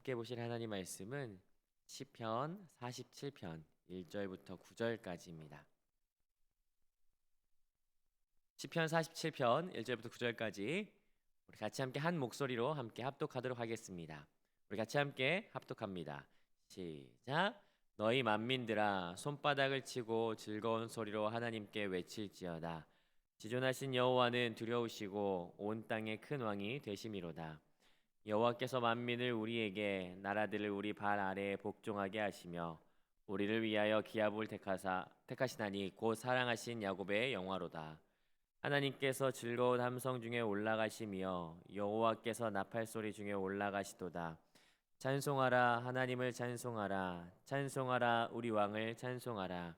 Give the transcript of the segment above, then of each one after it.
함께 보실 하나님 말씀은 시편 47편 1절부터 9절까지입니다. 시편 47편 1절부터 9절까지 우리 같이 함께 한 목소리로 함께 합독하도록 하겠습니다. 우리 같이 함께 합독합니다. 시작. 너희 만민들아 손바닥을 치고 즐거운 소리로 하나님께 외칠지어다. 지존하신 여호와는 두려우시고 온 땅의 큰 왕이 되심이로다. 여호와께서 만민을 우리에게 나라들을 우리 발 아래에 복종하게 하시며 우리를 위하여 기업을 택하시나니 곧 사랑하신 야곱의 영화로다. 하나님께서 즐거운 함성 중에 올라가시며 여호와께서 나팔 소리 중에 올라가시도다. 찬송하라 하나님을 찬송하라 찬송하라 우리 왕을 찬송하라.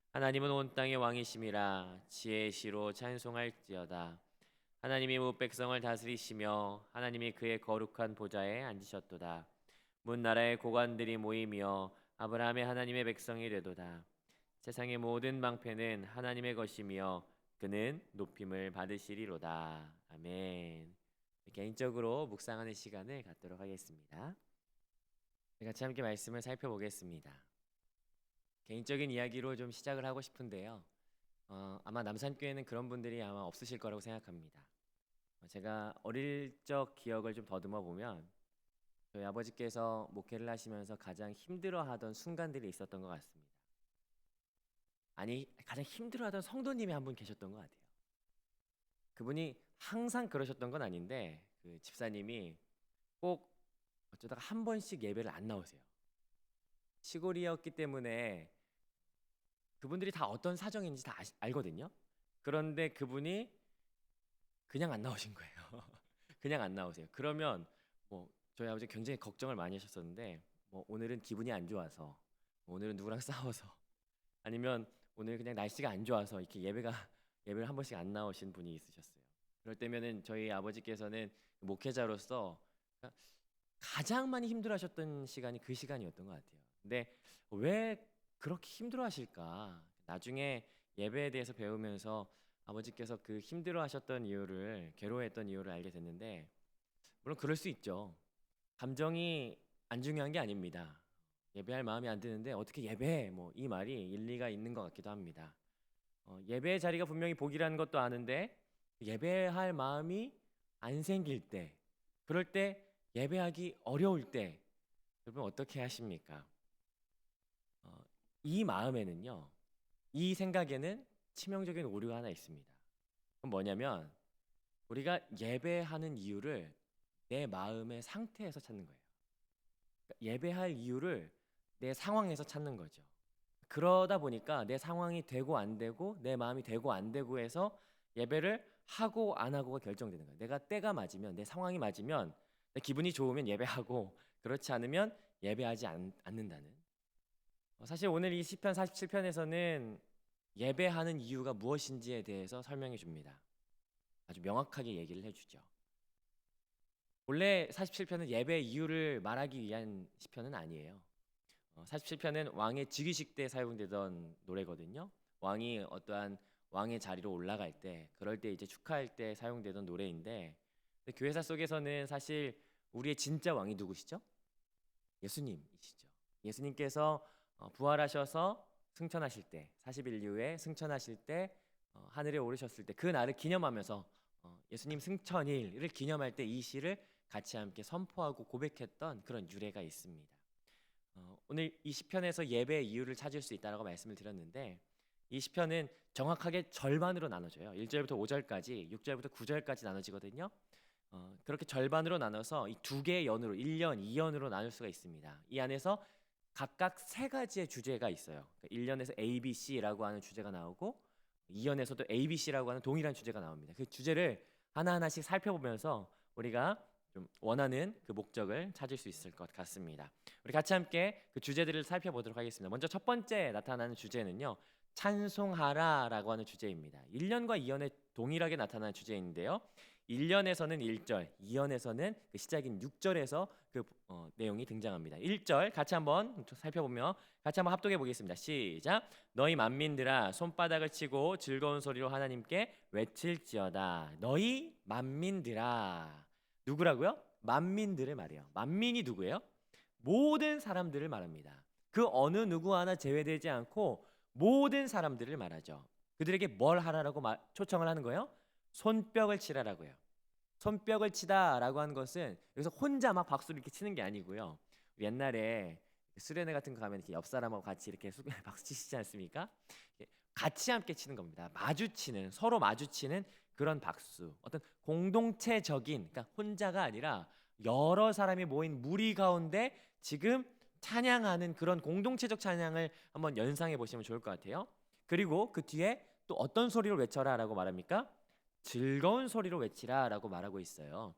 하나님은 온 땅의 왕이심이라 지혜의 시로 찬송할지어다. 하나님이 무 백성을 다스리시며 하나님이 그의 거룩한 보좌에 앉으셨도다. 문 나라의 고관들이 모이며 아브라함의 하나님의 백성이 되도다. 세상의 모든 방패는 하나님의 것이며 그는 높임을 받으시리로다. 아멘. 개인적으로 묵상하는 시간을 갖도록 하겠습니다. 같이 함께 말씀을 살펴보겠습니다. 개인적인 이야기로 좀 시작을 하고 싶은데요. 아마 남산교회는 그런 분들이 아마 없으실 거라고 생각합니다. 제가 어릴 적 기억을 좀 더듬어 보면 저희 아버지께서 목회를 하시면서 가장 힘들어하던 순간들이 있었던 것 같습니다. 아니, 가장 힘들어하던 성도님이 한 분 계셨던 것 같아요. 그분이 항상 그러셨던 건 아닌데 그 집사님이 꼭 어쩌다가 한 번씩 예배를 안 나오세요. 시골이었기 때문에 그분들이 다 어떤 사정인지 다 알거든요. 그런데 그분이 그냥 안 나오신 거예요. 그냥 안 나오세요. 그러면 저희 아버지 굉장히 걱정을 많이 하셨었는데 오늘은 기분이 안 좋아서, 오늘은 누구랑 싸워서, 아니면 오늘 그냥 날씨가 안 좋아서 이렇게 예배를 한 번씩 안 나오신 분이 있으셨어요. 그럴 때면은 저희 아버지께서는 목회자로서 가장 많이 힘들어하셨던 시간이 그 시간이었던 것 같아요. 근데 왜 그렇게 힘들어하실까? 나중에 예배에 대해서 배우면서 아버지께서 그 힘들어하셨던 이유를, 괴로워했던 이유를 알게 됐는데, 물론 그럴 수 있죠. 감정이 안 중요한 게 아닙니다. 예배할 마음이 안 드는데 어떻게 예배해? 이 말이 일리가 있는 것 같기도 합니다. 예배의 자리가 분명히 복이라는 것도 아는데 예배할 마음이 안 생길 때, 그럴 때 예배하기 어려울 때 여러분 어떻게 하십니까? 이 마음에는요, 이 생각에는 치명적인 오류가 하나 있습니다. 그건 뭐냐면 우리가 예배하는 이유를 내 마음의 상태에서 찾는 거예요. 그러니까 예배할 이유를 내 상황에서 찾는 거죠. 그러다 보니까 내 상황이 되고 안 되고 내 마음이 되고 안 되고 해서 예배를 하고 안 하고가 결정되는 거예요. 내가 때가 맞으면, 내 상황이 맞으면, 내 기분이 좋으면 예배하고, 그렇지 않으면 예배하지 않는다는. 사실 오늘 이 시편 47편에서는 예배하는 이유가 무엇인지에 대해서 설명해 줍니다. 아주 명확하게 얘기를 해주죠. 원래 47편은 예배의 이유를 말하기 위한 시편은 아니에요. 47편은 왕의 즉위식 때 사용되던 노래거든요. 왕이 어떠한 왕의 자리로 올라갈 때, 그럴 때 이제 축하할 때 사용되던 노래인데, 교회사 속에서는 사실 우리의 진짜 왕이 누구시죠? 예수님이시죠. 예수님께서 부활하셔서 승천하실 때, 40일 이후에 승천하실 때, 하늘에 오르셨을 때 그 날을 기념하면서 예수님 승천일을 기념할 때 이 시를 같이 함께 선포하고 고백했던 그런 유래가 있습니다. 오늘 이 시편에서 예배의 이유를 찾을 수 있다라고 말씀을 드렸는데, 이 시편은 정확하게 절반으로 나눠져요. 1절부터 5절까지, 6절부터 9절까지 나눠지거든요. 그렇게 절반으로 나눠서 이 두 개의 연으로 1년, 2연으로 나눌 수가 있습니다. 이 안에서 각각 세 가지의 주제가 있어요. 1년에서 ABC라고 하는 주제가 나오고 2연에서도 ABC라고 하는 동일한 주제가 나옵니다. 그 주제를 하나하나씩 살펴보면서 우리가 좀 원하는 그 목적을 찾을 수 있을 것 같습니다. 우리 같이 함께 그 주제들을 살펴보도록 하겠습니다. 먼저 첫 번째 나타나는 주제는요, 찬송하라라고 하는 주제입니다. 1년과 2년에 동일하게 나타나는 주제인데요, 1년에서는 1절, 2년에서는 그 시작인 6절에서 그 내용이 등장합니다. 1절 같이 한번 살펴보며 같이 한번 합독해 보겠습니다. 시작. 너희 만민들아 손바닥을 치고 즐거운 소리로 하나님께 외칠지어다. 너희 만민들아, 누구라고요? 만민들을 말해요. 만민이 누구예요? 모든 사람들을 말합니다. 그 어느 누구 하나 제외되지 않고 모든 사람들을 말하죠. 그들에게 뭘 하라라고 초청을 하는 거예요? 손뼉을 치라라고요. 손뼉을 치다라고 하는 것은 여기서 혼자 막 박수를 이렇게 치는 게 아니고요. 옛날에 수련회 같은 거 가면 이렇게 옆 사람하고 같이 이렇게 박수 치시지 않습니까? 같이 함께 치는 겁니다. 마주치는, 서로 마주치는 그런 박수. 어떤 공동체적인, 그러니까 혼자가 아니라 여러 사람이 모인 무리 가운데 지금 찬양하는 그런 공동체적 찬양을 한번 연상해 보시면 좋을 것 같아요. 그리고 그 뒤에 또 어떤 소리로 외쳐라라고 말합니까? 즐거운 소리로 외치라라고 말하고 있어요.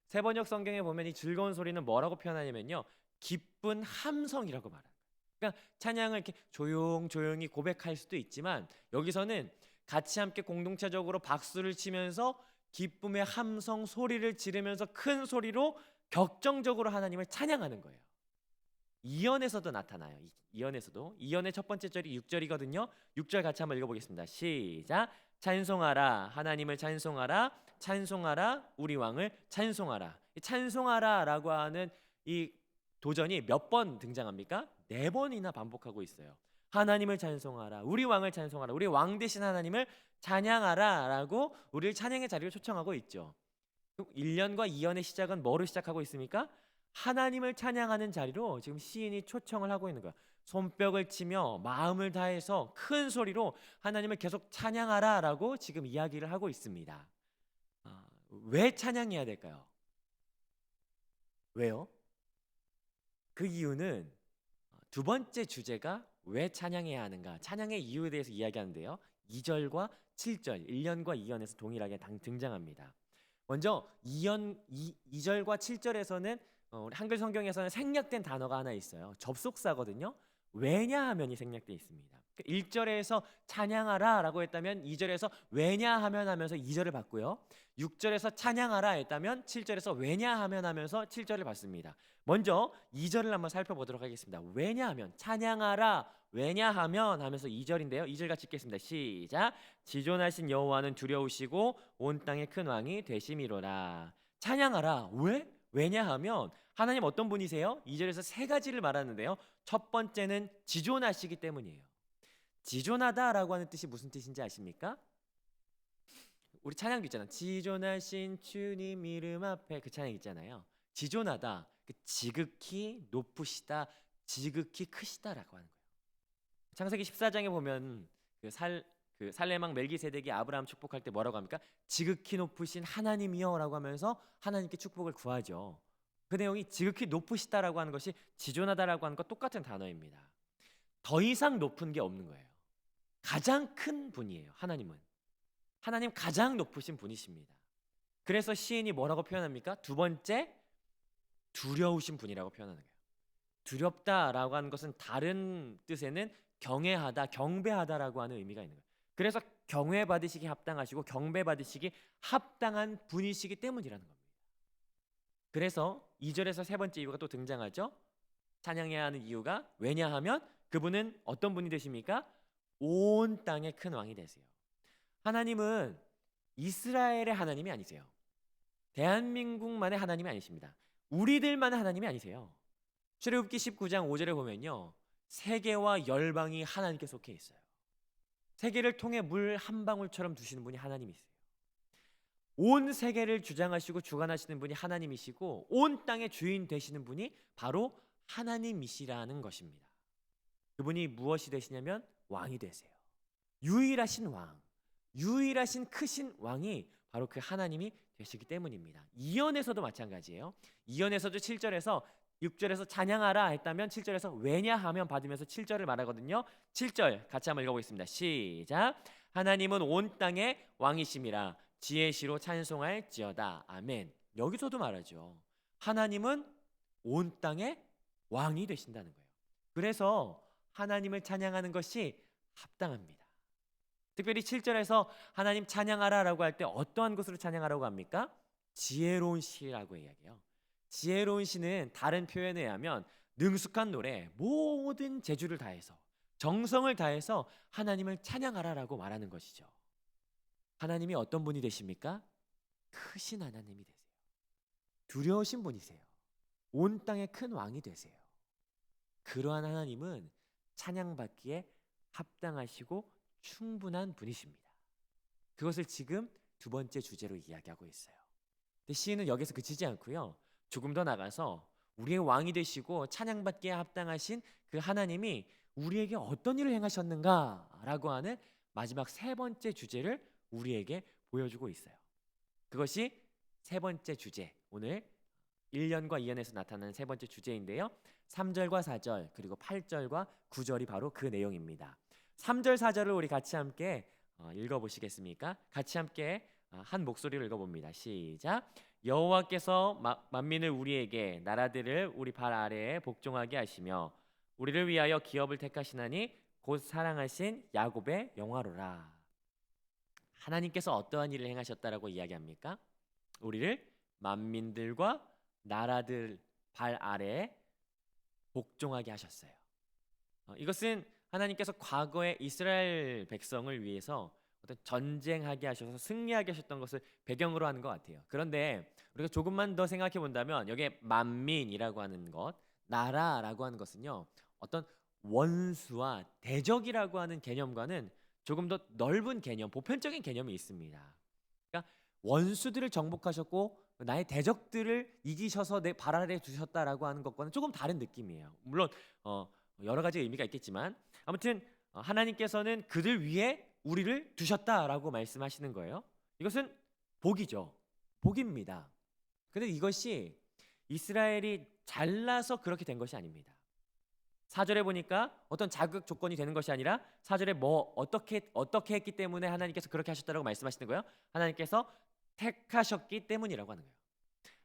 세번역 성경에 보면 이 즐거운 소리는 뭐라고 표현하냐면요, 기쁜 함성이라고 말합니다. 그러니까 찬양을 이렇게 조용히 고백할 수도 있지만 여기서는 같이 함께 공동체적으로 박수를 치면서 기쁨의 함성 소리를 지르면서 큰 소리로 격정적으로 하나님을 찬양하는 거예요. 이언에서도 나타나요. 이언에서도. 이언의 첫 번째 절이 6절이거든요. 6절 같이 한번 읽어보겠습니다. 시작. 찬송하라 하나님을 찬송하라 찬송하라 우리 왕을 찬송하라. 찬송하라라고 하는 이 도전이 몇 번 등장합니까? 4번이나 반복하고 있어요. 하나님을 찬송하라 우리 왕을 찬송하라 우리 왕 대신 하나님을 찬양하라라고 우리를 찬양의 자리를 초청하고 있죠. 1년과 2년의 시작은 뭐로 시작하고 있습니까? 하나님을 찬양하는 자리로 지금 시인이 초청을 하고 있는 거야. 손뼉을 치며 마음을 다해서 큰 소리로 하나님을 계속 찬양하라라고 지금 이야기를 하고 있습니다. 왜 찬양해야 될까요? 왜요? 그 이유는 두 번째 주제가 왜 찬양해야 하는가, 찬양의 이유에 대해서 이야기하는데요. 2절과 7절, 1년과 2년에서 동일하게 등장합니다. 먼저 2절과 7절에서는 한글 성경에서는 생략된 단어가 하나 있어요. 접속사거든요. 왜냐하면이 생략되어 있습니다. 1절에서 찬양하라 라고 했다면 2절에서 왜냐하면 하면서 2절을 받고요. 6절에서 찬양하라 했다면 7절에서 왜냐하면 하면서 7절을 받습니다. 먼저 2절을 한번 살펴보도록 하겠습니다. 왜냐하면, 찬양하라 왜냐하면 하면서 2절인데요. 2절 같이 읽겠습니다. 시작. 지존하신 여호와는 두려우시고 온 땅의 큰 왕이 되심이로라. 찬양하라. 왜? 왜냐하면 하나님 어떤 분이세요? 2절에서 3가지를 말하는데요. 첫 번째는 지존하시기 때문이에요. 지존하다라고 하는 뜻이 무슨 뜻인지 아십니까? 우리 찬양도 있잖아요. 지존하신 주님 이름 앞에, 그 찬양 있잖아요. 지존하다, 지극히 높으시다, 지극히 크시다라고 하는 거예요. 창세기 14장에 보면 그 살레망 멜기세덱이 아브라함 축복할 때 뭐라고 합니까? 지극히 높으신 하나님이여라고 하면서 하나님께 축복을 구하죠. 그 내용이 지극히 높으시다라고 하는 것이 지존하다라고 하는 것 똑같은 단어입니다. 더 이상 높은 게 없는 거예요. 가장 큰 분이에요. 하나님 가장 높으신 분이십니다. 그래서 시인이 뭐라고 표현합니까? 두 번째, 두려우신 분이라고 표현하는 거예요. 두렵다라고 하는 것은 다른 뜻에는 경외하다, 경배하다라고 하는 의미가 있는 거예요. 그래서 경외받으시기 합당하시고 경배받으시기 합당한 분이시기 때문이라는 겁니다. 그래서 2절에서 3번째 이유가 또 등장하죠. 찬양해야 하는 이유가 왜냐하면 그분은 어떤 분이 되십니까? 온 땅의 큰 왕이 되세요. 하나님은 이스라엘의 하나님이 아니세요. 대한민국만의 하나님이 아니십니다. 우리들만의 하나님이 아니세요. 출애굽기 19장 5절에 보면요, 세계와 열방이 하나님께 속해 있어요. 세계를 통해 물 한 방울처럼 두시는 분이 하나님이세요. 온 세계를 주장하시고 주관하시는 분이 하나님이시고 온 땅의 주인 되시는 분이 바로 하나님이시라는 것입니다. 그분이 무엇이 되시냐면 왕이 되세요. 유일하신 왕, 유일하신 크신 왕이 바로 그 하나님이 되시기 때문입니다. 이언에서도 마찬가지예요. 이언에서도 7절에서 6절에서 찬양하라 했다면 7절에서 왜냐하면 받으면서 7절을 말하거든요. 7절 같이 한번 읽어보겠습니다. 시작. 하나님은 온 땅의 왕이심이라 지혜시로 찬송할지어다. 아멘. 여기서도 말하죠. 하나님은 온 땅의 왕이 되신다는 거예요. 그래서 하나님을 찬양하는 것이 합당합니다. 특별히 7절에서 하나님 찬양하라라고 할 때 어떠한 것으로 찬양하라고 합니까? 지혜로운 시라고 이야기해요. 지혜로운 시는 다른 표현에 의하면 능숙한 노래, 모든 재주를 다해서, 정성을 다해서 하나님을 찬양하라라고 말하는 것이죠. 하나님이 어떤 분이 되십니까? 크신 하나님이 되세요. 두려우신 분이세요. 온 땅의 큰 왕이 되세요. 그러한 하나님은 찬양받기에 합당하시고 충분한 분이십니다. 그것을 지금 두 번째 주제로 이야기하고 있어요. 근데 시인은 여기서 그치지 않고요. 조금 더 나가서 우리의 왕이 되시고 찬양받기에 합당하신 그 하나님이 우리에게 어떤 일을 행하셨는가라고 하는 마지막 세 번째 주제를 우리에게 보여주고 있어요. 그것이 세 번째 주제, 오늘 1년과 2년에서 나타나는 세 번째 주제인데요. 3절과 4절 그리고 8절과 9절이 바로 그 내용입니다. 3절 4절을 우리 같이 함께 읽어보시겠습니까? 같이 함께 한 목소리로 읽어봅니다. 시작. 여호와께서 만민을 우리에게 나라들을 우리 발 아래에 복종하게 하시며 우리를 위하여 기업을 택하시나니 곧 사랑하신 야곱의 영화로라. 하나님께서 어떠한 일을 행하셨다라고 이야기합니까? 우리를 만민들과 나라들 발 아래에 복종하게 하셨어요. 이것은 하나님께서 과거에 이스라엘 백성을 위해서 어떤 전쟁하게 하셔서 승리하게 하셨던 것을 배경으로 하는 것 같아요. 그런데 우리가 조금만 더 생각해 본다면 여기에 만민이라고 하는 것, 나라라고 하는 것은요, 어떤 원수와 대적이라고 하는 개념과는 조금 더 넓은 개념, 보편적인 개념이 있습니다. 그러니까 원수들을 정복하셨고 나의 대적들을 이기셔서 내 발 아래에 두셨다라고 하는 것과는 조금 다른 느낌이에요. 물론 여러 가지 의미가 있겠지만 아무튼 하나님께서는 그들 위에 우리를 두셨다라고 말씀하시는 거예요. 이것은 복이죠. 복입니다. 근데 이것이 이스라엘이 잘나서 그렇게 된 것이 아닙니다. 4절에 보니까 어떤 자격 조건이 되는 것이 아니라 4절에 어떻게 했기 때문에 하나님께서 그렇게 하셨다라고 말씀하시는 거예요. 하나님께서 택하셨기 때문이라고 하는 거예요.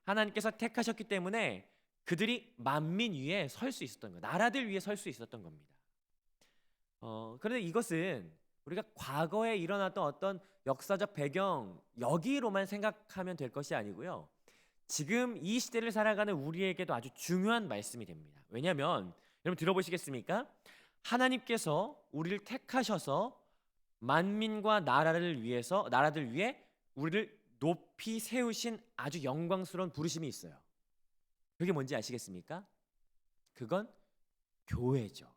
하나님께서 택하셨기 때문에 그들이 만민 위에 설 수 있었던 거예요. 나라들 위에 설 수 있었던 겁니다. 그런데 이것은 우리가 과거에 일어났던 어떤 역사적 배경 여기로만 생각하면 될 것이 아니고요. 지금 이 시대를 살아가는 우리에게도 아주 중요한 말씀이 됩니다. 왜냐하면 여러분 들어보시겠습니까? 하나님께서 우리를 택하셔서 만민과 나라들 위해 우리를 높이 세우신 아주 영광스러운 부르심이 있어요. 그게 뭔지 아시겠습니까? 그건 교회죠.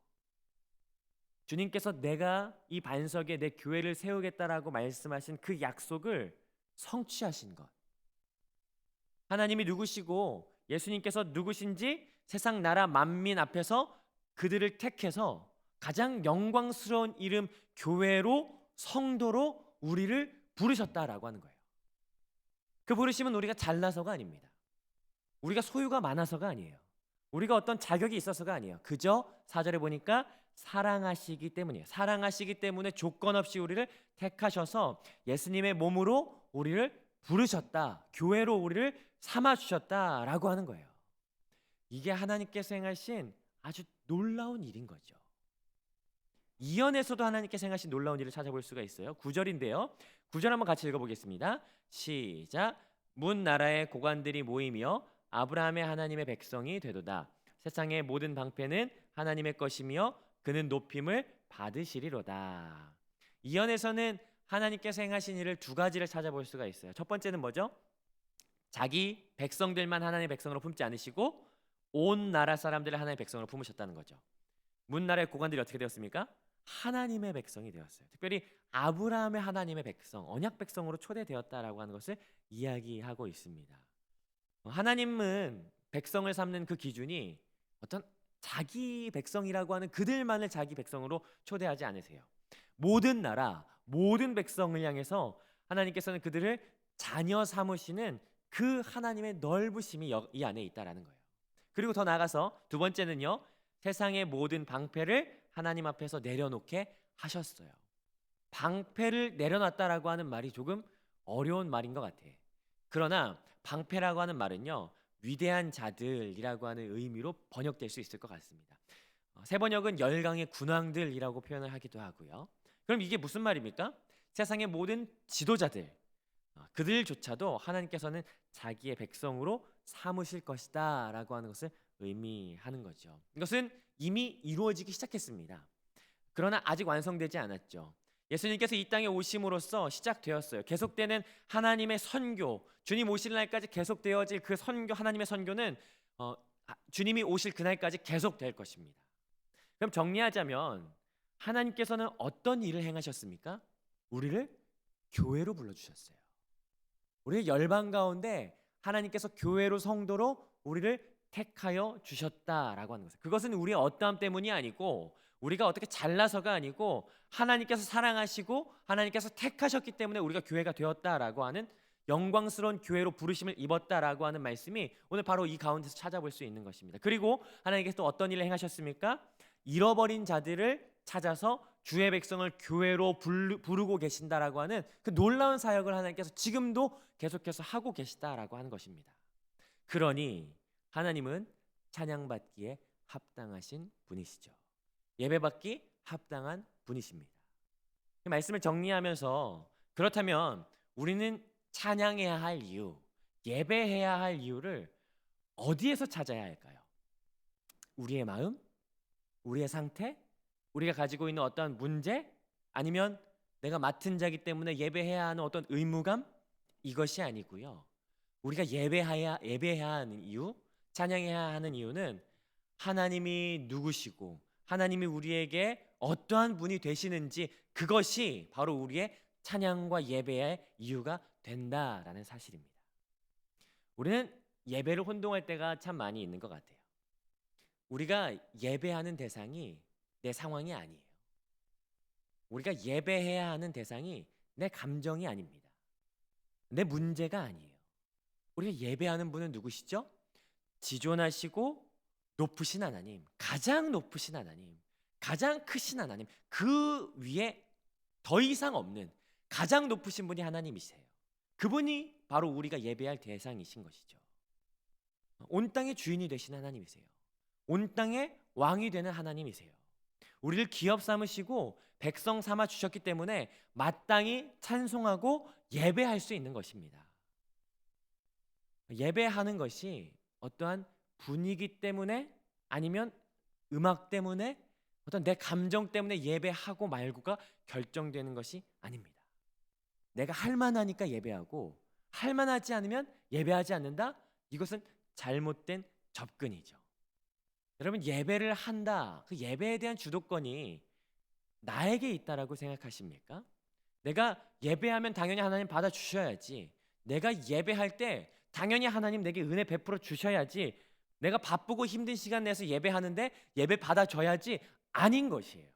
주님께서 내가 이 반석에 내 교회를 세우겠다라고 말씀하신 그 약속을 성취하신 것. 하나님이 누구시고 예수님께서 누구신지 세상 나라 만민 앞에서 그들을 택해서 가장 영광스러운 이름 교회로 성도로 우리를 부르셨다라고 하는 거예요. 그 부르심은 우리가 잘나서가 아닙니다. 우리가 소유가 많아서가 아니에요. 우리가 어떤 자격이 있어서가 아니에요. 그저 4절에 보니까 사랑하시기 때문이에요. 사랑하시기 때문에 조건 없이 우리를 택하셔서 예수님의 몸으로 우리를 부르셨다. 교회로 우리를 삼아주셨다라고 하는 거예요. 이게 하나님께서 행하신 아주 놀라운 일인 거죠. 이언에서도 하나님께서 행하신 놀라운 일을 찾아볼 수가 있어요. 9절인데요. 9절 한번 같이 읽어보겠습니다. 시작. 문 나라의 고관들이 모이며 아브라함의 하나님의 백성이 되도다. 세상의 모든 방패는 하나님의 것이며 그는 높임을 받으시리로다. 이언에서는 하나님께서 행하신 일을 두 가지를 찾아볼 수가 있어요. 첫 번째는 뭐죠? 자기 백성들만 하나님의 백성으로 품지 않으시고 온 나라 사람들을 하나님의 백성으로 품으셨다는 거죠. 문 나라의 고관들이 어떻게 되었습니까? 하나님의 백성이 되었어요. 특별히 아브라함의 하나님의 백성, 언약 백성으로 초대되었다라고 하는 것을 이야기하고 있습니다. 하나님은 백성을 삼는 그 기준이 어떤 자기 백성이라고 하는 그들만을 자기 백성으로 초대하지 않으세요. 모든 나라, 모든 백성을 향해서 하나님께서는 그들을 자녀 삼으시는 그 하나님의 넓으심이 이 안에 있다라는 거예요. 그리고 더 나아가서 두 번째는요, 세상의 모든 방패를 하나님 앞에서 내려놓게 하셨어요. 방패를 내려놨다라고 하는 말이 조금 어려운 말인 것 같아요. 그러나 방패라고 하는 말은요, 위대한 자들이라고 하는 의미로 번역될 수 있을 것 같습니다. 세 번역은 열강의 군왕들이라고 표현을 하기도 하고요. 그럼 이게 무슨 말입니까? 세상의 모든 지도자들, 그들조차도 하나님께서는 자기의 백성으로 삼으실 것이다 라고 하는 것을 의미하는 거죠. 이것은 이미 이루어지기 시작했습니다. 그러나 아직 완성되지 않았죠. 예수님께서 이 땅에 오심으로써 시작되었어요. 계속되는 하나님의 선교, 주님 오실 날까지 계속되어질 그 선교, 하나님의 선교는 주님이 오실 그날까지 계속될 것입니다. 그럼 정리하자면 하나님께서는 어떤 일을 행하셨습니까? 우리를 교회로 불러주셨어요. 우리 열방 가운데 하나님께서 교회로 성도로 우리를 택하여 주셨다라고 하는 것을, 그것은 우리의 어떠함 때문이 아니고 우리가 어떻게 잘나서가 아니고 하나님께서 사랑하시고 하나님께서 택하셨기 때문에 우리가 교회가 되었다라고 하는, 영광스러운 교회로 부르심을 입었다라고 하는 말씀이 오늘 바로 이 가운데서 찾아볼 수 있는 것입니다. 그리고 하나님께서 또 어떤 일을 행하셨습니까? 잃어버린 자들을 찾아서 주의 백성을 교회로 부르고 계신다라고 하는 그 놀라운 사역을 하나님께서 지금도 계속해서 하고 계시다라고 하는 것입니다. 그러니 하나님은 찬양받기에 합당하신 분이시죠. 예배받기 합당한 분이십니다. 말씀을 정리하면서, 그렇다면 우리는 찬양해야 할 이유, 예배해야 할 이유를 어디에서 찾아야 할까요? 우리의 마음? 우리의 상태? 우리가 가지고 있는 어떤 문제? 아니면 내가 맡은 자기 때문에 예배해야 하는 어떤 의무감? 이것이 아니고요. 우리가 예배해야 하는 이유, 찬양해야 하는 이유는 하나님이 누구시고 하나님이 우리에게 어떠한 분이 되시는지, 그것이 바로 우리의 찬양과 예배의 이유가 된다라는 사실입니다. 우리는 예배를 혼동할 때가 참 많이 있는 것 같아요. 우리가 예배하는 대상이 내 상황이 아니에요. 우리가 예배해야 하는 대상이 내 감정이 아닙니다. 내 문제가 아니에요. 우리가 예배하는 분은 누구시죠? 지존하시고 높으신 하나님, 가장 높으신 하나님, 가장 크신 하나님, 그 위에 더 이상 없는 가장 높으신 분이 하나님이세요. 그분이 바로 우리가 예배할 대상이신 것이죠. 온 땅의 주인이 되신 하나님이세요. 온 땅의 왕이 되는 하나님이세요. 우리를 기업 삼으시고 백성 삼아 주셨기 때문에 마땅히 찬송하고 예배할 수 있는 것입니다. 예배하는 것이 어떠한 분위기 때문에, 아니면 음악 때문에, 어떤 내 감정 때문에 예배하고 말고가 결정되는 것이 아닙니다. 내가 할 만하니까 예배하고 할 만하지 않으면 예배하지 않는다? 이것은 잘못된 접근이죠. 여러분, 예배를 한다, 그 예배에 대한 주도권이 나에게 있다라고 생각하십니까? 내가 예배하면 당연히 하나님 받아주셔야지, 내가 예배할 때 당연히 하나님 내게 은혜 베풀어 주셔야지, 내가 바쁘고 힘든 시간 내서 예배하는데 예배 받아줘야지, 아닌 것이에요.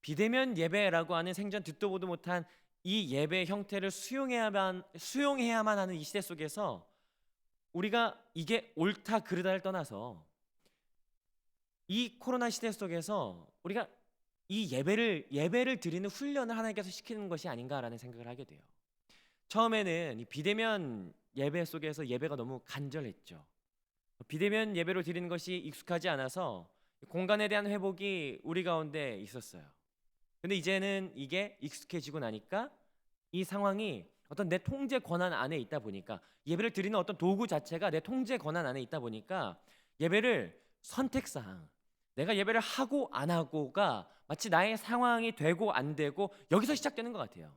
비대면 예배라고 하는 생전 듣도 보도 못한 이 예배 형태를 수용해야만 하는 이 시대 속에서 우리가 이게 옳다 그르다를 떠나서 이 코로나 시대 속에서 우리가 이 예배를 드리는 훈련을 하나님께서 시키는 것이 아닌가라는 생각을 하게 돼요. 처음에는 이 비대면 예배 속에서 예배가 너무 간절했죠. 비대면 예배로 드리는 것이 익숙하지 않아서 공간에 대한 회복이 우리 가운데 있었어요. 근데 이제는 이게 익숙해지고 나니까 이 상황이 어떤 내 통제 권한 안에 있다 보니까, 예배를 드리는 어떤 도구 자체가 내 통제 권한 안에 있다 보니까 예배를 선택사항, 내가 예배를 하고 안 하고가 마치 나의 상황이 되고 안 되고 여기서 시작되는 것 같아요.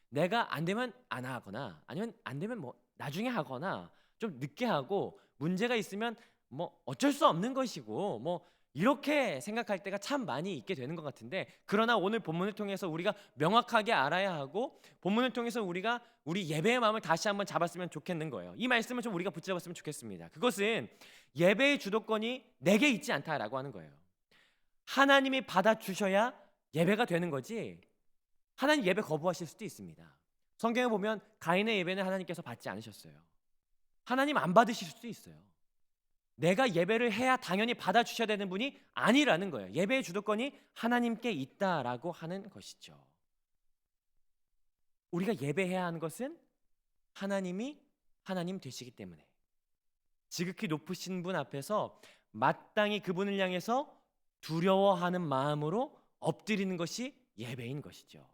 내가 안 되면 안 하거나, 아니면 안 되면 뭐 나중에 하거나, 좀 늦게 하고, 문제가 있으면 뭐 어쩔 수 없는 것이고, 뭐 이렇게 생각할 때가 참 많이 있게 되는 것 같은데, 그러나 오늘 본문을 통해서 우리가 명확하게 알아야 하고, 본문을 통해서 우리가 우리 예배의 마음을 다시 한번 잡았으면 좋겠는 거예요. 이 말씀을 좀 우리가 붙잡았으면 좋겠습니다. 그것은 예배의 주도권이 내게 있지 않다라고 하는 거예요. 하나님이 받아주셔야 예배가 되는 거지, 하나님 예배 거부하실 수도 있습니다. 성경에 보면 가인의 예배는 하나님께서 받지 않으셨어요. 하나님 안 받으실 수도 있어요. 내가 예배를 해야 당연히 받아주셔야 되는 분이 아니라는 거예요. 예배의 주도권이 하나님께 있다라고 하는 것이죠. 우리가 예배해야 하는 것은 하나님이 하나님 되시기 때문에, 지극히 높으신 분 앞에서 마땅히 그분을 향해서 두려워하는 마음으로 엎드리는 것이 예배인 것이죠.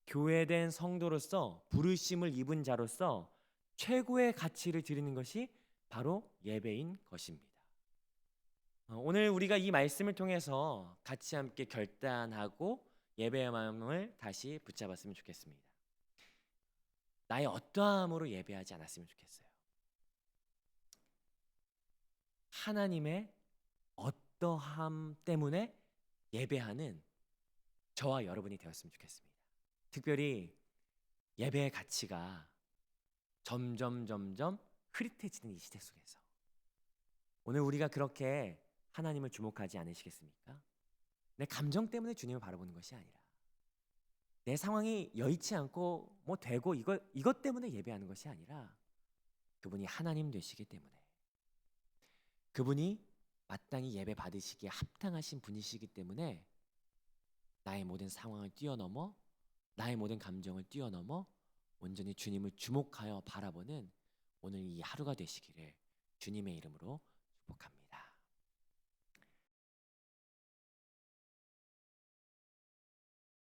교회된 성도로서, 부르심을 입은 자로서 최고의 가치를 드리는 것이 바로 예배인 것입니다. 오늘 우리가 이 말씀을 통해서 같이 함께 결단하고 예배의 마음을 다시 붙잡았으면 좋겠습니다. 나의 어떠함으로 예배하지 않았으면 좋겠어요. 하나님의 어떠함 때문에 예배하는 저와 여러분이 되었으면 좋겠습니다. 특별히 예배의 가치가 점점 흐릿해지는 이 시대 속에서 오늘 우리가 그렇게 하나님을 주목하지 않으시겠습니까? 내 감정 때문에 주님을 바라보는 것이 아니라 내 상황이 여의치 않고 뭐 되고 이것 때문에 예배하는 것이 아니라 그분이 하나님 되시기 때문에 그분이 마땅히 예배 받으시기에 합당하신 분이시기 때문에 나의 모든 상황을 뛰어넘어 나의 모든 감정을 뛰어넘어 온전히 주님을 주목하여 바라보는 오늘 이 하루가 되시기를 주님의 이름으로 축복합니다.